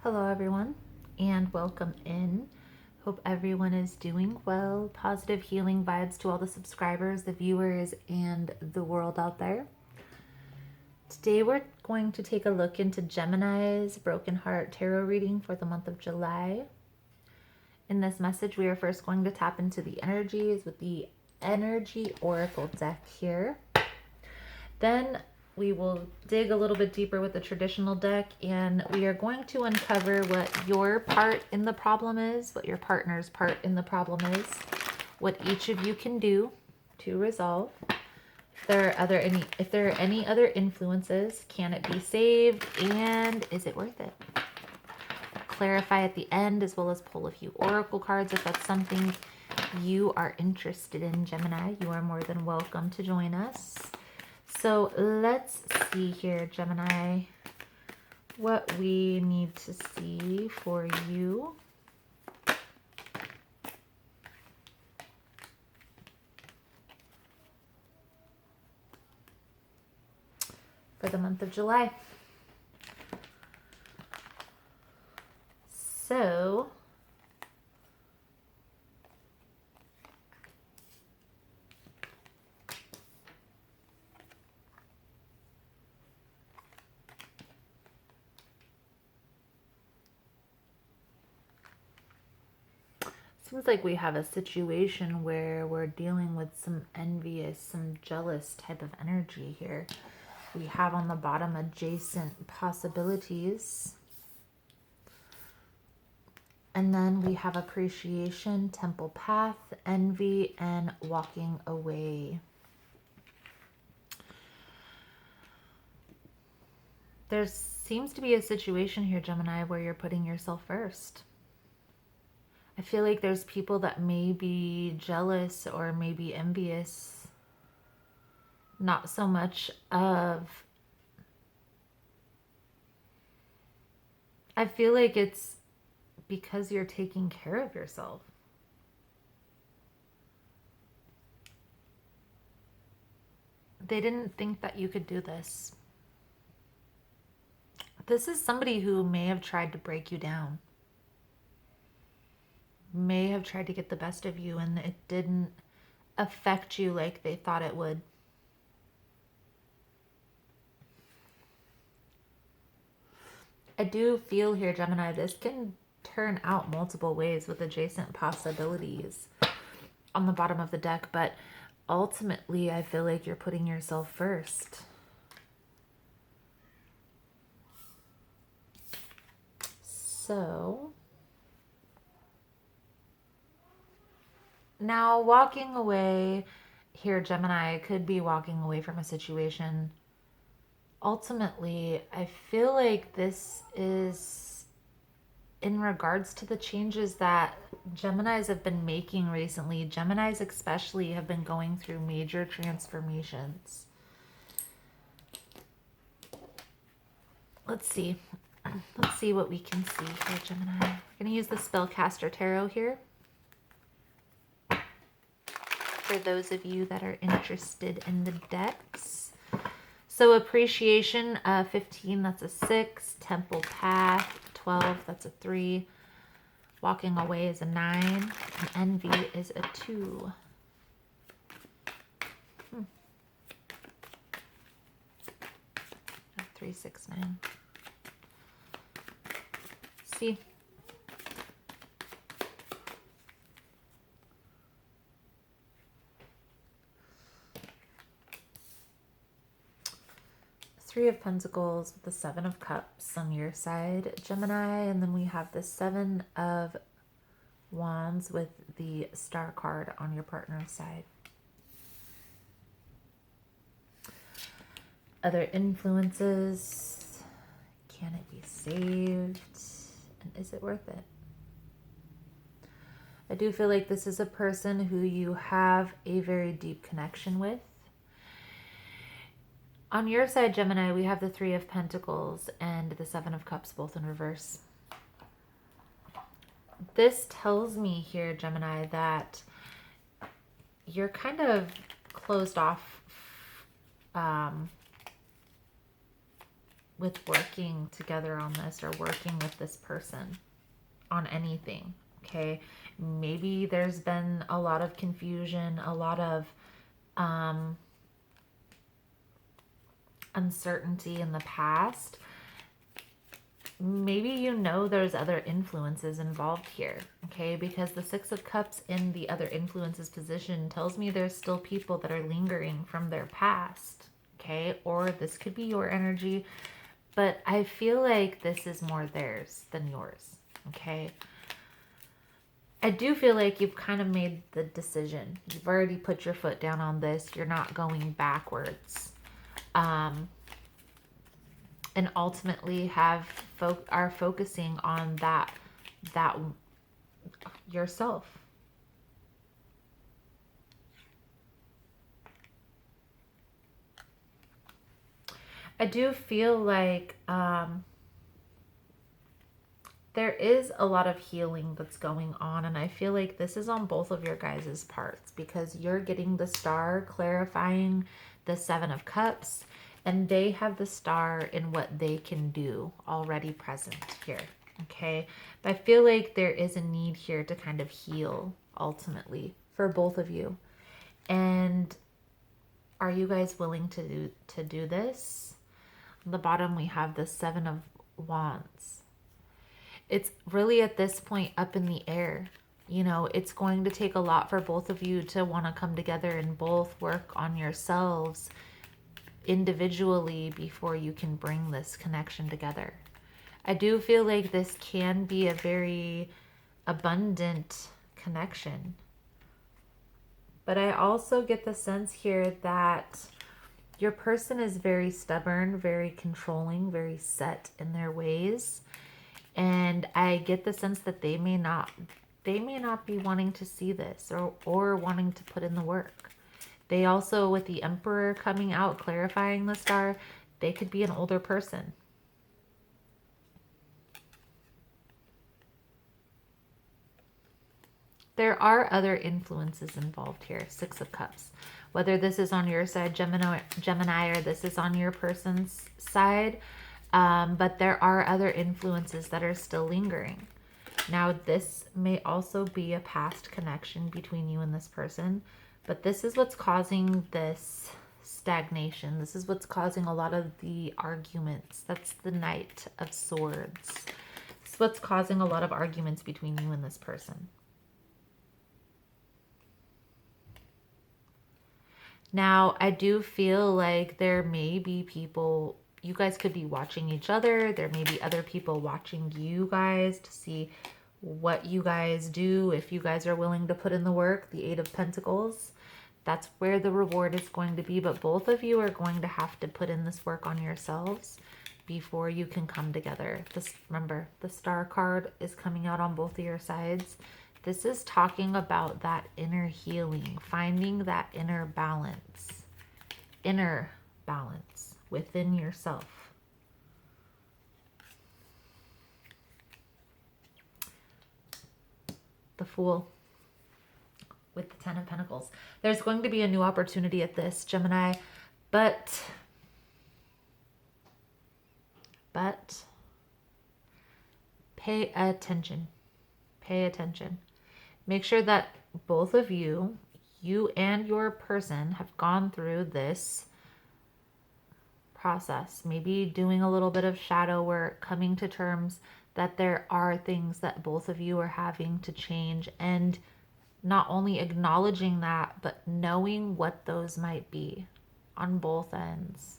Hello everyone and welcome in. Hope everyone is doing well. Positive healing vibes to all the subscribers, the viewers, and the world out there. Today we're going to take a look into Gemini's Broken Heart Tarot reading for the month of July. In this message, we are first going to tap into the energies with the Energy Oracle deck here. Then we will dig a little bit deeper with the traditional deck, and we are going to uncover what your part in the problem is, what your partner's part in the problem is, what each of you can do to resolve. If there are any other influences, can it be saved, and is it worth it? Clarify at the end, as well as pull a few oracle cards if that's something you are interested in, Gemini. You are more than welcome to join us. So let's see here, Gemini, what we need to see for you. For the month of July. So seems like we have a situation where we're dealing with some envious, some jealous type of energy here. We have on the bottom adjacent possibilities. And then we have appreciation, temple path, envy, and walking away. There seems to be a situation here, Gemini, where you're putting yourself first. I feel like there's people that may be jealous or maybe envious. Not so much of... I feel like it's because you're taking care of yourself. They didn't think that you could do this. This is somebody who may have tried to break you down. May have tried to get the best of you, and it didn't affect you like they thought it would. I do feel here, Gemini, this can turn out multiple ways with adjacent possibilities on the bottom of the deck, but ultimately I feel like you're putting yourself first. So now walking away here, Gemini, could be walking away from a situation. Ultimately, I feel like this is in regards to the changes that Geminis have been making recently. Geminis especially have been going through major transformations. Let's see. Let's see what we can see here, Gemini. We're going to use the Spellcaster Tarot here. For those of you that are interested in the decks. So appreciation, 15, that's a 6. Temple path, 12, that's a 3. Walking away is a 9. And envy is a 2. 3, 6, 9. See. Three of Pentacles with the Seven of Cups on your side, Gemini, and then we have the Seven of Wands with the Star card on your partner's side. Other influences. Can it be saved? And is it worth it? I do feel like this is a person who you have a very deep connection with. On your side, Gemini, we have the Three of Pentacles and the Seven of Cups, both in reverse. This tells me here, Gemini, that you're kind of closed off with working together on this or working with this person on anything. Okay, maybe there's been a lot of confusion, a lot of uncertainty in the past. Maybe you know there's other influences involved here, okay? Because the Six of Cups in the other influences position tells me there's still people that are lingering from their past, okay? Or this could be your energy, but I feel like this is more theirs than yours, okay? I do feel like you've kind of made the decision. You've already put your foot down on this. You're not going backwards. And ultimately are focusing on that yourself. I do feel like there is a lot of healing that's going on, and I feel like this is on both of your guys' parts, because you're getting the Star clarifying the Seven of Cups, and they have the Star in what they can do already present here, okay? But I feel like there is a need here to kind of heal ultimately for both of you. And are you guys willing to do this? On the bottom we have the Seven of Wands. It's really at this point up in the air. You know, it's going to take a lot for both of you to want to come together and both work on yourselves individually before you can bring this connection together. I do feel like this can be a very abundant connection. But I also get the sense here that your person is very stubborn, very controlling, very set in their ways. And I get the sense that they may not be wanting to see this or wanting to put in the work. They also, with the Emperor coming out, clarifying the Star, they could be an older person. There are other influences involved here, Six of Cups. Whether this is on your side, Gemini, or this is on your person's side, but there are other influences that are still lingering. Now, this may also be a past connection between you and this person, but this is what's causing this stagnation. This is what's causing a lot of the arguments. That's the Knight of Swords. It's what's causing a lot of arguments between you and this person. Now, I do feel like there may be people, you guys could be watching each other. There may be other people watching you guys to see what you guys do. If you guys are willing to put in the work, the Eight of Pentacles, that's where the reward is going to be. But both of you are going to have to put in this work on yourselves before you can come together. Remember, the Star card is coming out on both of your sides. This is talking about that inner healing, finding that inner balance within yourself. The Fool with the Ten of Pentacles. There's going to be a new opportunity at this, Gemini, but pay attention. Pay attention. Make sure that both of you and your person have gone through this process. Maybe doing a little bit of shadow work, coming to terms that there are things that both of you are having to change, and not only acknowledging that, but knowing what those might be on both ends.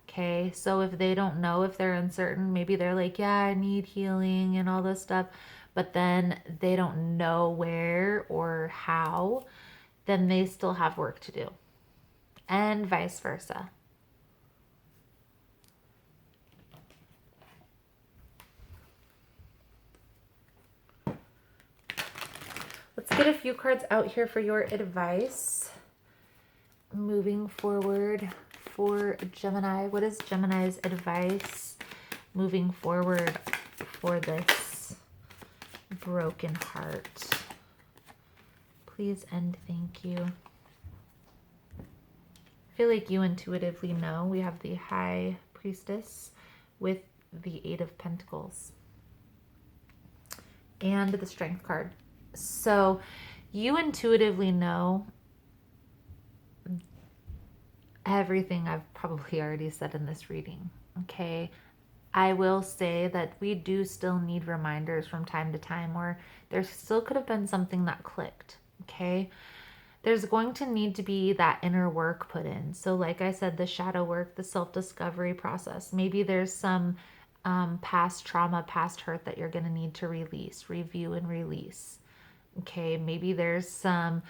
Okay, so if they don't know, if they're uncertain, maybe they're like, yeah, I need healing and all this stuff, but then they don't know where or how, then they still have work to do, and vice versa. Let's get a few cards out here for your advice moving forward for Gemini. What is Gemini's advice moving forward for this broken heart? Please and thank you. I feel like you intuitively know. We have the High Priestess with the Eight of Pentacles and the Strength card. So you intuitively know everything I've probably already said in this reading, okay? I will say that we do still need reminders from time to time, or there still could have been something that clicked, okay? There's going to need to be that inner work put in. So like I said, the shadow work, the self-discovery process. Maybe there's some past trauma, past hurt that you're going to need to release, review and release. Okay, maybe there's some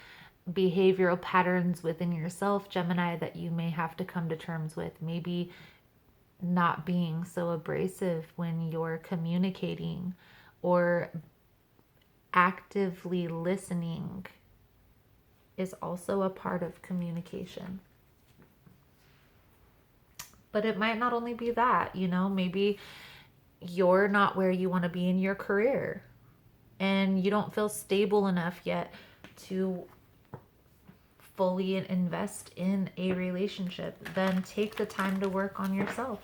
behavioral patterns within yourself, Gemini, that you may have to come to terms with. Maybe not being so abrasive when you're communicating, or actively listening is also a part of communication. But it might not only be that, you know, maybe you're not where you want to be in your career and you don't feel stable enough yet to fully invest in a relationship. Then take the time to work on yourself.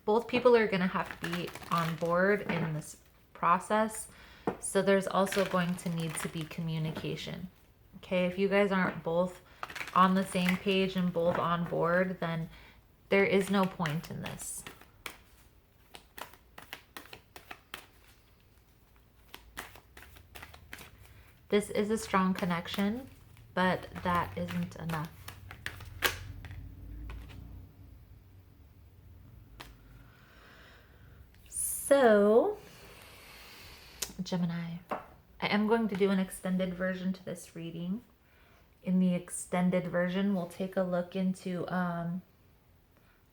Both people are going to have to be on board in this process. So there's also going to need to be communication. Okay, if you guys aren't both on the same page and both on board, then there is no point in this. This is a strong connection, but that isn't enough. So, Gemini, I am going to do an extended version to this reading. In the extended version, we'll take a look into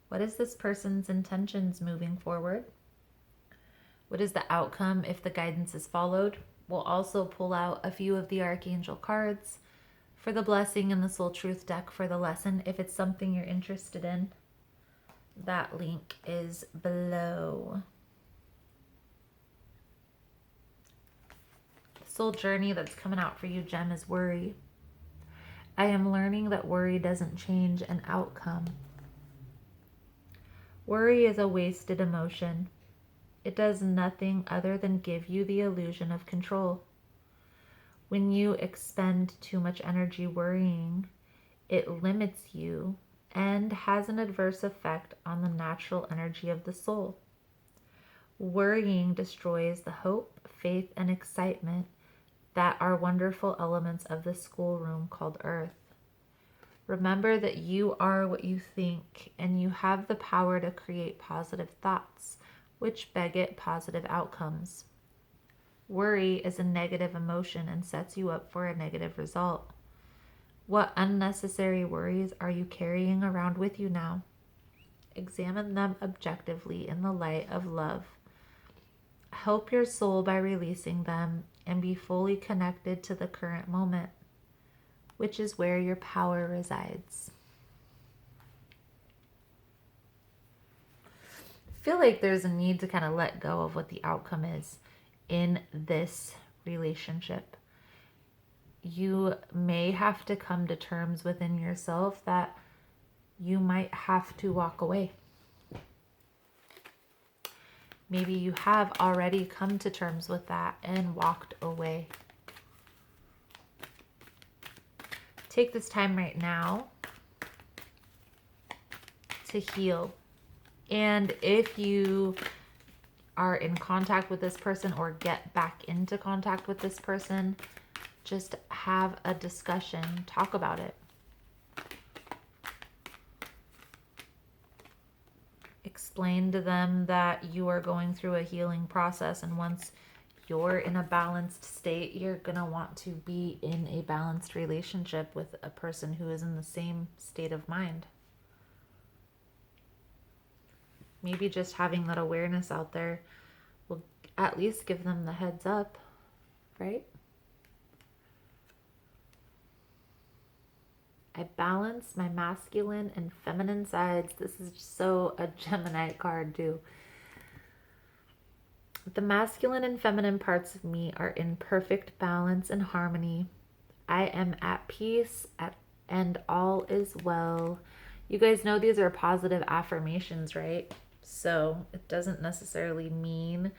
what is this person's intentions moving forward? What is the outcome if the guidance is followed? We'll also pull out a few of the Archangel cards for the blessing and the Soul Truth deck for the lesson. If it's something you're interested in, that link is below. Soul journey that's coming out for you, Gem, is worry. I am learning that worry doesn't change an outcome. Worry is a wasted emotion. It does nothing other than give you the illusion of control. When you expend too much energy worrying, it limits you and has an adverse effect on the natural energy of the soul. Worrying destroys the hope, faith, and excitement that are wonderful elements of the schoolroom called Earth. Remember that you are what you think, and you have the power to create positive thoughts, which beget positive outcomes. Worry is a negative emotion and sets you up for a negative result. What unnecessary worries are you carrying around with you now? Examine them objectively in the light of love. Help your soul by releasing them and be fully connected to the current moment, which is where your power resides. I feel like there's a need to kind of let go of what the outcome is in this relationship. You may have to come to terms within yourself that you might have to walk away. Maybe you have already come to terms with that and walked away. Take this time right now to heal. And if you are in contact with this person or get back into contact with this person, just have a discussion, talk about it. Explain to them that you are going through a healing process, and once you're in a balanced state, you're going to want to be in a balanced relationship with a person who is in the same state of mind. Maybe just having that awareness out there will at least give them the heads up, right? I balance my masculine and feminine sides. This is so a Gemini card too. The masculine and feminine parts of me are in perfect balance and harmony. I am at peace and all is well. You guys know these are positive affirmations, right? So it doesn't necessarily mean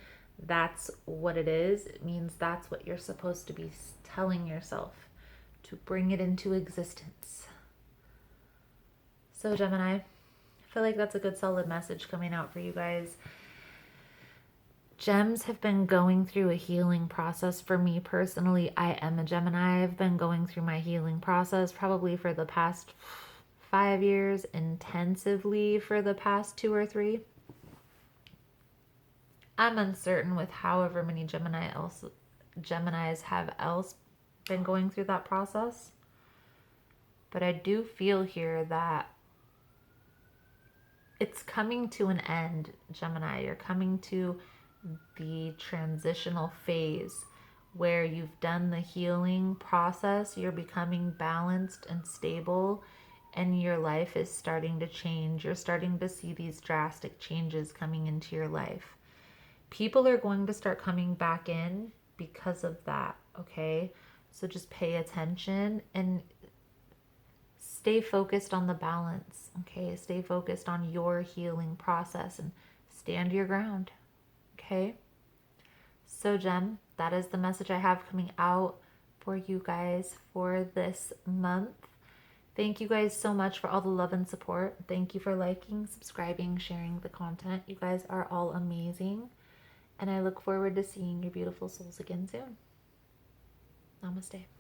that's what it is. It means that's what you're supposed to be telling yourself to bring it into existence. So Gemini, I feel like that's a good solid message coming out for you guys. Gems have been going through a healing process for me personally. I am a Gemini. I've been going through my healing process probably for the past 5 years, intensively for the past 2 or 3. I'm uncertain with however many Geminis have else been going through that process. But I do feel here that it's coming to an end, Gemini. You're coming to the transitional phase where you've done the healing process, you're becoming balanced and stable, and your life is starting to change. You're starting to see these drastic changes coming into your life. People are going to start coming back in because of that, okay? So just pay attention and stay focused on the balance, okay? Stay focused on your healing process and stand your ground, okay? So Gem, that is the message I have coming out for you guys for this month. Thank you guys so much for all the love and support. Thank you for liking, subscribing, sharing the content. You guys are all amazing. And I look forward to seeing your beautiful souls again soon. Namaste.